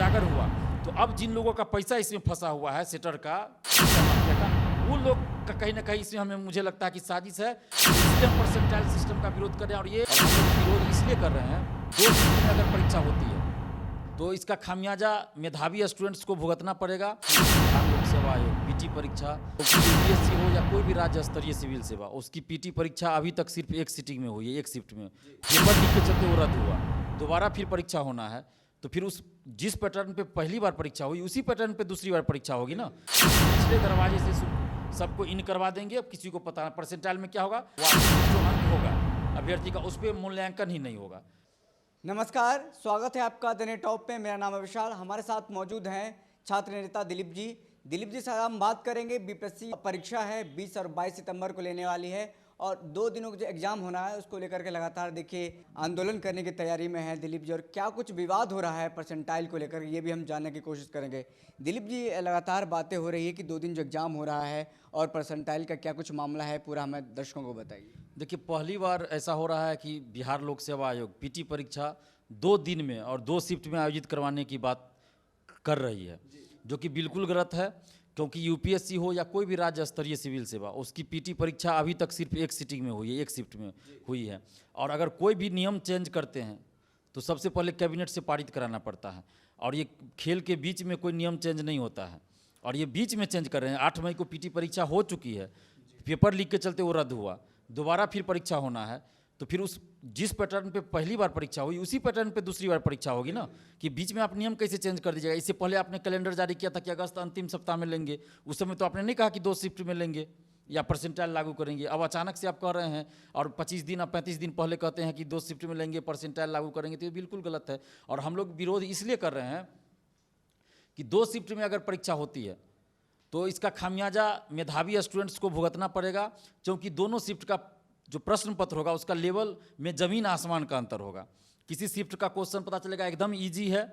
उजागर हुआ तो अब जिन लोगों का पैसा इसमें फंसा हुआ है सेटर का, माफिया का, वो लोग का कहीं ना कहीं इसमें हमें मुझे लगता है कि साजिश है। इसलिए हम परसेंटाइल सिस्टम का विरोध कर रहे हैं और ये हम लोग विरोध इसलिए कर रहे हैं, 2 शिफ्ट में अगर परीक्षा होती है तो इसका खामियाजा मेधावी स्टूडेंट्स को भुगतना पड़ेगा। बिहार लोक सेवा आयोग पीटी परीक्षा, यूपीएससी हो या कोई भी राज्य स्तरीय सिविल सेवा, उसकी पीटी परीक्षा अभी तक सिर्फ एक सीटिंग में हुई है, एक शिफ्ट में। पेपर लीक के चलते वो रद्द हुआ, दोबारा फिर परीक्षा होना है तो फिर उस जिस पैटर्न पे पहली बार परीक्षा हुई उसी पैटर्न पे दूसरी बार परीक्षा होगी ना। पिछले दरवाजे से सबको इन करवा देंगे। अब किसी को पता परसेंटाइल में क्या होगा, जो अंक होगा अभ्यर्थी का उस पर मूल्यांकन ही नहीं होगा। नमस्कार, स्वागत है आपका द टॉप पे। मेरा नाम है विशाल। हमारे साथ मौजूद हैं छात्र नेता दिलीप जी। दिलीप जी से हम बात करेंगे, बीपीएससी परीक्षा है 20 और 22 सितंबर को लेने वाली है और 2 दिनों का जो एग्जाम होना है उसको लेकर के लगातार देखिए आंदोलन करने की तैयारी में है दिलीप जी। और क्या कुछ विवाद हो रहा है परसेंटाइल को लेकर, ये भी हम जानने की कोशिश करेंगे। दिलीप जी, लगातार बातें हो रही है कि 2 दिन जो एग्जाम हो रहा है और परसेंटाइल का क्या कुछ मामला है, पूरा हमें दर्शकों को बताइए। देखिए, पहली बार ऐसा हो रहा है कि बिहार लोक सेवा आयोग पीटी परीक्षा 2 दिन में और 2 शिफ्ट में आयोजित करवाने की बात कर रही है, जो कि बिल्कुल गलत है। क्योंकि यूपीएससी हो या कोई भी राज्य स्तरीय सिविल सेवा, उसकी पीटी परीक्षा अभी तक सिर्फ एक सीटिंग में हुई है, एक शिफ्ट में हुई है। और अगर कोई भी नियम चेंज करते हैं तो सबसे पहले कैबिनेट से पारित कराना पड़ता है और ये खेल के बीच में कोई नियम चेंज नहीं होता है और ये बीच में चेंज कर रहे हैं। 8 मई को पीटी परीक्षा हो चुकी है, पेपर लीक के चलते वो रद्द हुआ, दोबारा फिर परीक्षा होना है तो फिर उस जिस पैटर्न पे पहली बार परीक्षा हुई उसी पैटर्न पे दूसरी बार परीक्षा होगी ना। कि बीच में आप नियम कैसे चेंज कर दीजिएगा। इससे पहले आपने कैलेंडर जारी किया था कि अगस्त अंतिम सप्ताह में लेंगे, उस समय तो आपने नहीं कहा कि 2 शिफ्ट में लेंगे या परसेंटाइल लागू करेंगे। अब अचानक से आप कह रहे हैं और 25 दिन या 35 दिन पहले कहते हैं कि 2 शिफ्ट में लेंगे, परसेंटाइल लागू करेंगे, तो ये बिल्कुल गलत है। और हम लोग विरोध इसलिए कर रहे हैं कि 2 शिफ्ट में अगर परीक्षा होती है तो इसका खामियाजा मेधावी स्टूडेंट्स को भुगतना पड़ेगा, क्योंकि दोनों शिफ्ट का जो प्रश्न पत्र होगा उसका लेवल में ज़मीन आसमान का अंतर होगा। किसी शिफ्ट का क्वेश्चन पता चलेगा एकदम इजी है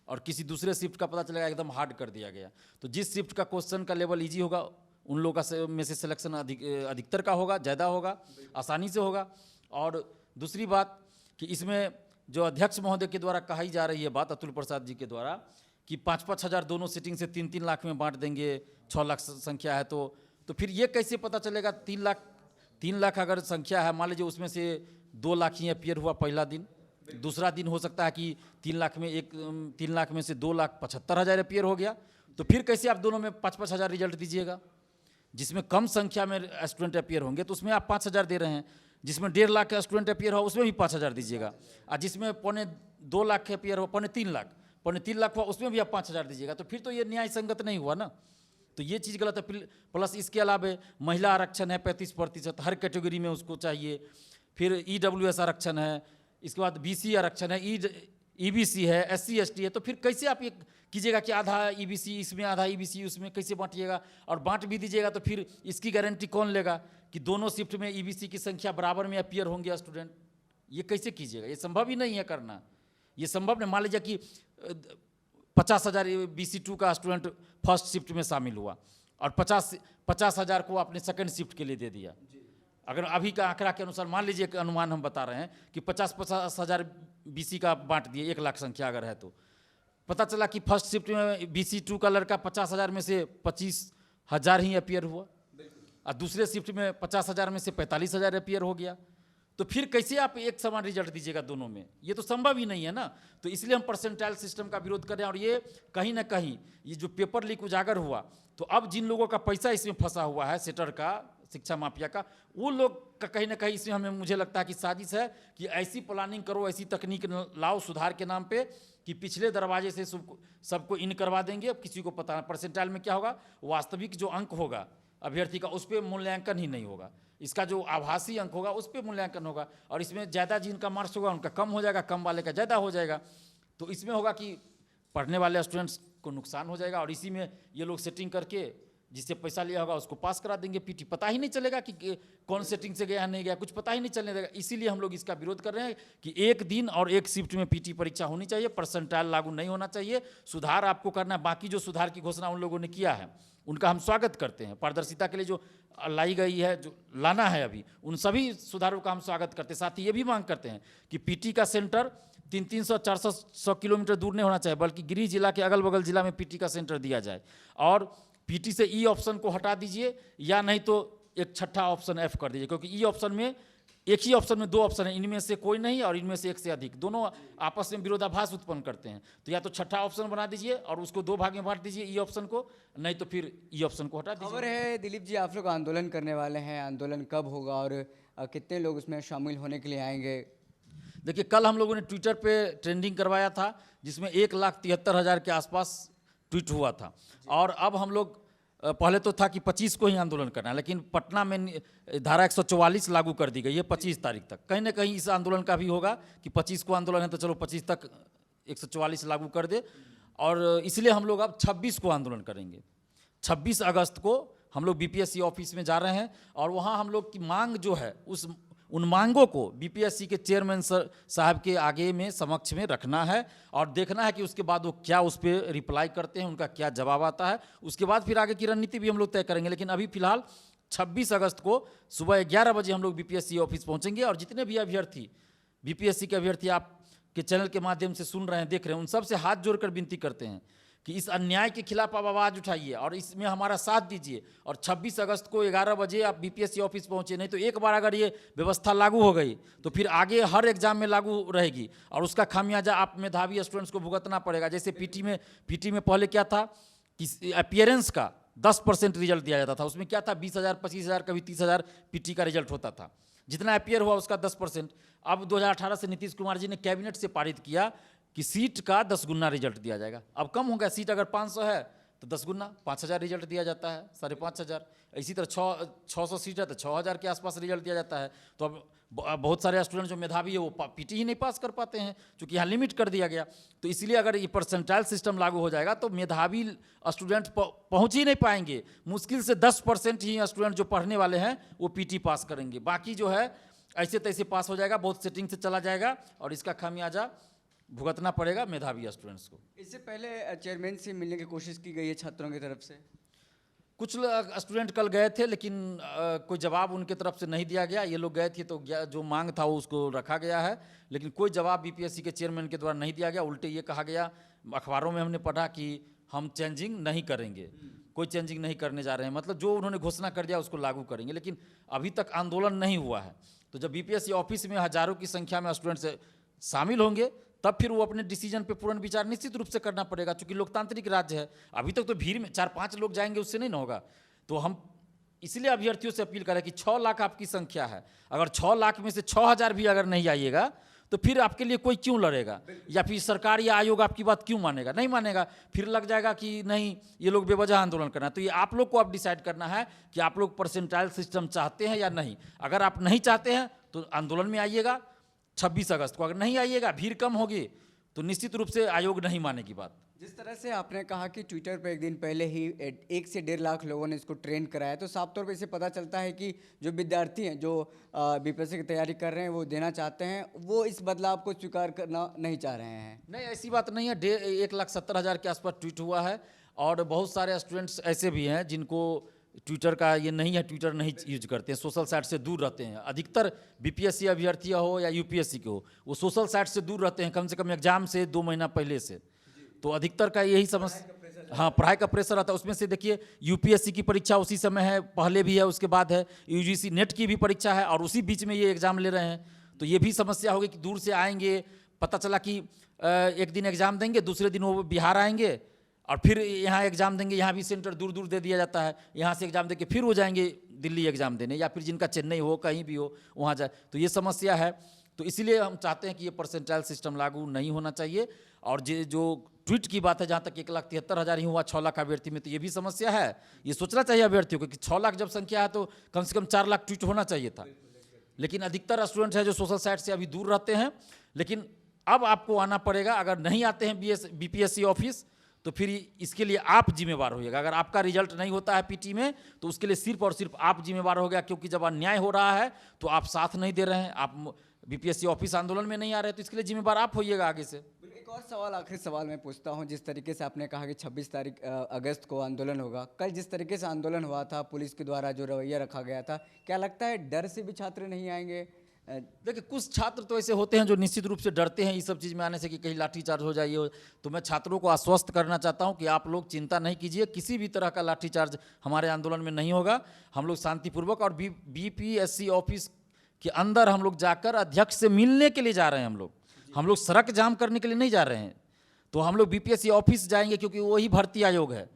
और किसी दूसरे शिफ्ट का पता चलेगा एकदम हार्ड कर दिया गया। तो जिस शिफ्ट का क्वेश्चन का लेवल इजी होगा उन लोगों का में से सिलेक्शन अधिकतर का होगा, ज़्यादा होगा, आसानी से होगा। और दूसरी बात कि इसमें जो अध्यक्ष महोदय के द्वारा कही जा रही है बात, अतुल प्रसाद जी के द्वारा, कि 5-5 हज़ार दोनों सीटिंग से 3-3 लाख में बांट देंगे, 6 लाख संख्या है तो फिर ये कैसे पता चलेगा 3 लाख अगर संख्या है, मान लीजिए उसमें से 2 लाख ही अपियर हुआ पहला दिन, दूसरा दिन हो सकता है कि 3 लाख में से 2,75,000 अपियर हो गया, तो फिर कैसे आप दोनों में 5-5 हज़ार रिजल्ट दीजिएगा। जिसमें कम संख्या में स्टूडेंट अपियर होंगे तो उसमें आप 5 हज़ार दे रहे हैं, जिसमें 1.5 लाख का स्टूडेंट अपियर हो उसमें भी 5 हज़ार दीजिएगा, और जिसमें 2.25 लाख अपियर हो, 3.5 लाख हुआ उसमें भी आप 5 हज़ार दीजिएगा। तो फिर तो ये न्याय संगत नहीं हुआ ना। तो ये चीज़ गलत है। प्लस इसके अलावा महिला आरक्षण है 35%, हर कैटेगरी में उसको चाहिए। फिर EWS आरक्षण है, इसके बाद BC आरक्षण है, EBC है, SC ST है। तो फिर कैसे आप ये कीजिएगा कि आधा EBC इसमें आधा EBC उसमें, कैसे बांटिएगा। और बांट भी दीजिएगा तो फिर इसकी गारंटी कौन लेगा कि दोनों शिफ्ट में EBC की संख्या बराबर में अपियर होंगे स्टूडेंट। ये कैसे कीजिएगा, ये संभव ही नहीं है करना। ये संभव नहीं। मान लीजिए कि 50 हज़ार BC2 का स्टूडेंट फर्स्ट शिफ्ट में शामिल हुआ और 50 हज़ार को आपने सेकंड शिफ्ट के लिए दे दिया। अगर अभी का आंकड़ा के अनुसार मान लीजिए कि अनुमान हम बता रहे हैं कि 50 हज़ार BC का बांट दिए, 1 लाख संख्या अगर है, तो पता चला कि फर्स्ट शिफ्ट में BC2 का लड़का 50 हज़ार में से 25 हज़ार ही अपियर हुआ और दूसरे शिफ्ट में 50 हज़ार में से 45 हज़ार अपियर हो गया। तो फिर कैसे आप एक समान रिजल्ट दीजिएगा दोनों में, ये तो संभव ही नहीं है ना। तो इसलिए हम परसेंटाइल सिस्टम का विरोध कर रहे हैं। और ये कहीं ना कहीं ये जो पेपर लीक उजागर हुआ तो अब जिन लोगों का पैसा इसमें फंसा हुआ है सेटर का, शिक्षा माफिया का, वो लोग का कहीं ना कहीं इसमें हमें मुझे लगता है कि साजिश है कि ऐसी प्लानिंग करो, ऐसी तकनीक लाओ सुधार के नाम पे कि पिछले दरवाजे से सबको इन करवा देंगे। अब किसी को पता नहीं परसेंटाइल में क्या होगा, वास्तविक जो अंक होगा अभ्यर्थी का उस पर मूल्यांकन ही नहीं होगा। इसका जो आभासी अंक होगा उस पर मूल्यांकन होगा और इसमें ज़्यादा जिनका मार्क्स होगा उनका कम हो जाएगा, कम वाले का ज़्यादा हो जाएगा। तो इसमें होगा कि पढ़ने वाले स्टूडेंट्स को नुकसान हो जाएगा और इसी में ये लोग सेटिंग करके जिससे पैसा लिया होगा उसको पास करा देंगे पीटी। पता ही नहीं चलेगा कि कौन सेटिंग से गया नहीं गया, कुछ पता ही नहीं चलने देगा। इसीलिए हम लोग इसका विरोध कर रहे हैं कि एक दिन और एक शिफ्ट में पीटी परीक्षा होनी चाहिए, परसेंटाइल लागू नहीं होना चाहिए। सुधार आपको करना है। बाकी जो सुधार की घोषणा उन लोगों ने किया है उनका हम स्वागत करते हैं। पारदर्शिता के लिए जो लाई गई है, जो लाना है अभी, उन सभी सुधारों का हम स्वागत करते हैं। साथ ही ये भी मांग करते हैं कि पीटी का सेंटर 300-400 किलोमीटर दूर नहीं होना चाहिए, बल्कि गृह जिला के अगल बगल जिला में पीटी का सेंटर दिया जाए। और पीटी से ई ऑप्शन को हटा दीजिए, या नहीं तो एक छठा ऑप्शन एफ कर दीजिए, क्योंकि ई ऑप्शन में एक ही ऑप्शन में दो ऑप्शन है, इनमें से कोई नहीं और इनमें से एक से अधिक, दोनों आपस में विरोधाभास उत्पन्न करते हैं। तो या तो छठा ऑप्शन बना दीजिए और उसको दो भाग में बांट दीजिए ई ऑप्शन को, नहीं तो फिर ई ऑप्शन को हटा दीजिए। खबर है दिलीप जी, आप लोग आंदोलन करने वाले हैं, आंदोलन कब होगा और कितने लोग उसमें शामिल होने के लिए आएंगे? देखिए, कल हम लोगों ने ट्विटर पे ट्रेंडिंग करवाया था, जिसमें 1,73,000 के आसपास ट्वीट हुआ था। और अब हम लोग पहले तो था कि 25 को ही आंदोलन करना है, लेकिन पटना में धारा 144 लागू कर दी गई है 25 तारीख तक। कहीं ना कहीं इस आंदोलन का भी होगा कि 25 को आंदोलन है तो चलो 25 तक 144 लागू कर दे, और इसलिए हम लोग अब 26 को आंदोलन करेंगे। 26 अगस्त को हम लोग बीपीएससी ऑफिस में जा रहे हैं और वहाँ हम लोग की मांग जो है उन मांगों को बीपीएससी के चेयरमैन साहब के आगे में समक्ष में रखना है और देखना है कि उसके बाद वो क्या उस पर रिप्लाई करते हैं, उनका क्या जवाब आता है। उसके बाद फिर आगे की रणनीति भी हम लोग तय करेंगे। लेकिन अभी फिलहाल 26 अगस्त को सुबह 11 बजे हम लोग बीपीएससी ऑफिस पहुंचेंगे और जितने भी अभ्यर्थी बीपीएससी के अभ्यर्थी आपके चैनल के माध्यम से सुन रहे हैं, देख रहे हैं, उन सबसे हाथ जोड़कर विनती करते हैं कि इस अन्याय के खिलाफ आप आवाज़ उठाइए और इसमें हमारा साथ दीजिए। और 26 अगस्त को 11 बजे आप बीपीएससी ऑफिस पहुंचे। नहीं तो एक बार अगर ये व्यवस्था लागू हो गई तो फिर आगे हर एग्जाम में लागू रहेगी और उसका खामियाजा आप मेधावी स्टूडेंट्स को भुगतना पड़ेगा। जैसे पीटी में पहले क्या था कि अपीयरेंस का 10% रिजल्ट दिया जाता था, उसमें क्या था 20,000, 25,000, कभी 30,000 पीटी का रिजल्ट होता था। जितना अपीयर हुआ उसका 10%। अब 2018 से नीतीश कुमार जी ने कैबिनेट से पारित किया कि सीट का 10 गुना रिजल्ट दिया जाएगा। अब कम हो गया, सीट अगर 500 है तो 10 गुना 5,000 रिजल्ट दिया जाता है, 5,500। इसी तरह 600 सीट है तो 6,000 के आसपास रिजल्ट दिया जाता है। तो अब बहुत सारे स्टूडेंट जो मेधावी है वो पीटी ही नहीं पास कर पाते हैं, क्योंकि यहाँ लिमिट कर दिया गया। तो इसलिए अगर ये परसेंटाइल सिस्टम लागू हो जाएगा तो मेधावी स्टूडेंट पहुँच ही नहीं पाएंगे। मुश्किल से 10% ही स्टूडेंट जो पढ़ने वाले हैं वो पीटी पास करेंगे, बाकी जो है ऐसे तैसे पास हो जाएगा, बहुत सेटिंग से चला जाएगा और इसका खामियाजा भुगतना पड़ेगा मेधावी स्टूडेंट्स को। इससे पहले चेयरमैन से मिलने की कोशिश की गई है छात्रों की तरफ से? कुछ स्टूडेंट कल गए थे, लेकिन कोई जवाब उनके तरफ से नहीं दिया गया। ये लोग गए थे तो जो मांग था वो उसको रखा गया है, लेकिन कोई जवाब बीपीएससी के चेयरमैन के द्वारा नहीं दिया गया। उल्टे ये कहा गया, अखबारों में हमने पढ़ा कि हम चेंजिंग नहीं करेंगे, कोई चेंजिंग नहीं करने जा रहे हैं, मतलब जो उन्होंने घोषणा कर दिया उसको लागू करेंगे। लेकिन अभी तक आंदोलन नहीं हुआ है। तो जब बीपीएससी ऑफिस में हजारों की संख्या में स्टूडेंट्स शामिल होंगे तब फिर वो अपने डिसीजन पे पूर्ण विचार निश्चित रूप से करना पड़ेगा, क्योंकि लोकतांत्रिक राज्य है। अभी तक तो भीड़ में 4-5 लोग जाएंगे उससे नहीं ना होगा। तो हम इसलिए अभ्यर्थियों से अपील करें कि 6 लाख आपकी संख्या है, अगर 6 लाख में से 6,000 भी अगर नहीं आइएगा तो फिर आपके लिए कोई क्यों लड़ेगा, या फिर सरकार या आयोग आपकी बात क्यों मानेगा? नहीं मानेगा। फिर लग जाएगा कि नहीं ये लोग बेवजह आंदोलन करना। तो ये आप लोग को अब डिसाइड करना है कि आप लोग परसेंटाइल सिस्टम चाहते हैं या नहीं। अगर आप नहीं चाहते हैं तो आंदोलन में आइएगा 26 अगस्त को। अगर नहीं आइएगा, भीड़ कम होगी तो निश्चित रूप से आयोग नहीं मानेगी बात। जिस तरह से आपने कहा कि ट्विटर पर एक दिन पहले ही 1 से 1.5 लाख लोगों ने इसको ट्रेंड कराया, तो साफ तौर पे इससे पता चलता है कि जो विद्यार्थी हैं जो बीपीएससी की तैयारी कर रहे हैं वो देना चाहते हैं, वो इस बदलाव को स्वीकार करना नहीं चाह रहे हैं। नहीं, ऐसी बात नहीं है। 1,70,000 के आसपास ट्वीट हुआ है और बहुत सारे स्टूडेंट्स ऐसे भी हैं जिनको ट्विटर का ये नहीं है, ट्विटर नहीं यूज करते हैं, सोशल साइट से दूर रहते हैं। अधिकतर बीपीएससी अभ्यर्थी हो या यूपीएससी के हो, वो सोशल साइट से दूर रहते हैं, कम से कम एग्जाम से 2 महीना पहले से। तो अधिकतर का यही समस्या, हाँ, पढ़ाई का प्रेशर आता है। उसमें से देखिए यूपीएससी की परीक्षा उसी समय है, पहले भी है, उसके बाद है यूजीसी नेट की भी परीक्षा है और उसी बीच में ये एग्ज़ाम ले रहे हैं। तो ये भी समस्या होगी कि दूर से आएंगे, पता चला कि एक दिन एग्ज़ाम देंगे, दूसरे दिन वो बिहार आएंगे और फिर यहाँ एग्ज़ाम देंगे। यहाँ भी सेंटर दूर दूर दे दिया जाता है, यहाँ से एग्ज़ाम देके फिर वो जाएंगे दिल्ली एग्ज़ाम देने, या फिर जिनका चेन्नई हो, कहीं भी हो, वहाँ जाए। तो ये समस्या है। तो इसलिए हम चाहते हैं कि ये परसेंटाइल सिस्टम लागू नहीं होना चाहिए। और जो ट्वीट की बात है, जहाँ तक 1,73,000 ही हुआ 6 लाख अभ्यर्थी में, तो ये भी समस्या है। ये सोचना चाहिए अभ्यर्थियों को कि 6 लाख जब संख्या है तो कम से कम 4 लाख ट्वीट होना चाहिए था। लेकिन अधिकतर स्टूडेंट है जो सोशल साइट से अभी दूर रहते हैं। लेकिन अब आपको आना पड़ेगा। अगर नहीं आते हैं बीपीएससी ऑफिस तो फिर इसके लिए आप जिम्मेवार होइएगा। अगर आपका रिजल्ट नहीं होता है पीटी में तो उसके लिए सिर्फ और सिर्फ आप जिम्मेवार हो गया, क्योंकि जब अन्याय हो रहा है तो आप साथ नहीं दे रहे हैं, आप बीपीएससी ऑफिस आंदोलन में नहीं आ रहे, तो इसके लिए जिम्मेवार आप होइएगा आगे से। एक और सवाल, आखिरी सवाल मैं पूछता हूं। जिस तरीके से आपने कहा कि 26 अगस्त को आंदोलन होगा, कल जिस तरीके से आंदोलन हुआ था, पुलिस के द्वारा जो रवैया रखा गया था, क्या लगता है डर से भी छात्र नहीं आएंगे? देखिए, कुछ छात्र तो ऐसे होते हैं जो निश्चित रूप से डरते हैं इस सब चीज़ में आने से कि कहीं लाठीचार्ज हो जाइए। तो मैं छात्रों को आश्वस्त करना चाहता हूं कि आप लोग चिंता नहीं कीजिए, किसी भी तरह का लाठीचार्ज हमारे आंदोलन में नहीं होगा। हम लोग शांतिपूर्वक, और बीपीएससी ऑफिस के अंदर हम लोग जाकर अध्यक्ष से मिलने के लिए जा रहे हैं। हम लोग सड़क जाम करने के लिए नहीं जा रहे हैं। तो हम लोग बीपीएससी ऑफिस जाएंगे क्योंकि वही भर्ती आयोग है।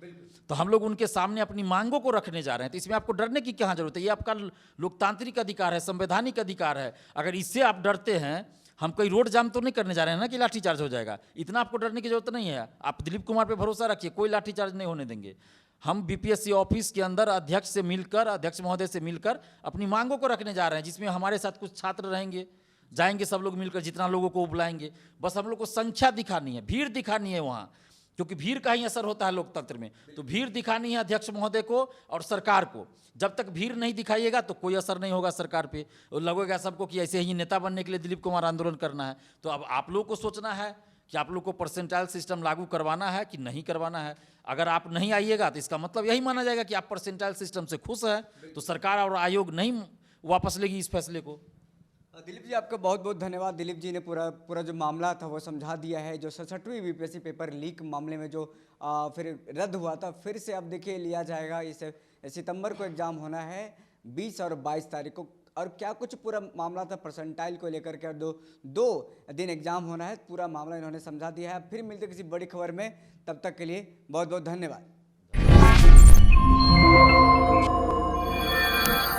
तो हम लोग उनके सामने अपनी मांगों को रखने जा रहे हैं। तो इसमें आपको डरने की क्या जरूरत है? ये आपका लोकतांत्रिक अधिकार है, संवैधानिक अधिकार है। अगर इससे आप डरते हैं, हम कोई रोड जाम तो नहीं करने जा रहे हैं ना कि लाठीचार्ज हो जाएगा। इतना आपको डरने की जरूरत नहीं है। आप दिलीप कुमार पे भरोसा रखिए, कोई लाठीचार्ज नहीं होने देंगे। हम बीपीएससी ऑफिस के अंदर अध्यक्ष से मिलकर, अध्यक्ष महोदय से मिलकर अपनी मांगों को रखने जा रहे हैं, जिसमें हमारे साथ कुछ छात्र रहेंगे। जाएंगे सब लोग मिलकर, जितना लोगों को बुलाएंगे। बस हम लोग को संख्या दिखानी है, भीड़ दिखानी है वहाँ, क्योंकि भीड़ का ही असर होता है लोकतंत्र में। तो भीड़ दिखानी है अध्यक्ष महोदय को और सरकार को। जब तक भीड़ नहीं दिखाइएगा तो कोई असर नहीं होगा सरकार पे। लगेगा सबको कि ऐसे ही नेता बनने के लिए दिलीप कुमार आंदोलन करना है। तो अब आप लोग को सोचना है कि आप लोग को परसेंटाइल सिस्टम लागू करवाना है कि नहीं करवाना है। अगर आप नहीं आइएगा तो इसका मतलब यही माना जाएगा कि आप परसेंटाइल सिस्टम से खुश हैं। तो सरकार और आयोग नहीं वापस लेगी इस फैसले को। दिलीप जी, आपका बहुत बहुत धन्यवाद। दिलीप जी ने पूरा जो मामला था वो समझा दिया है। जो 67वीं बीपीएससी पेपर लीक मामले में जो फिर रद्द हुआ था, फिर से अब देखिए लिया जाएगा। इस सितंबर को एग्ज़ाम होना है, 20 और 22 तारीख को। और क्या कुछ पूरा मामला था परसेंटाइल को लेकर के, दो दिन एग्ज़ाम होना है। पूरा मामला इन्होंने समझा दिया है। फिर मिलते किसी बड़ी खबर में, तब तक के लिए बहुत बहुत धन्यवाद।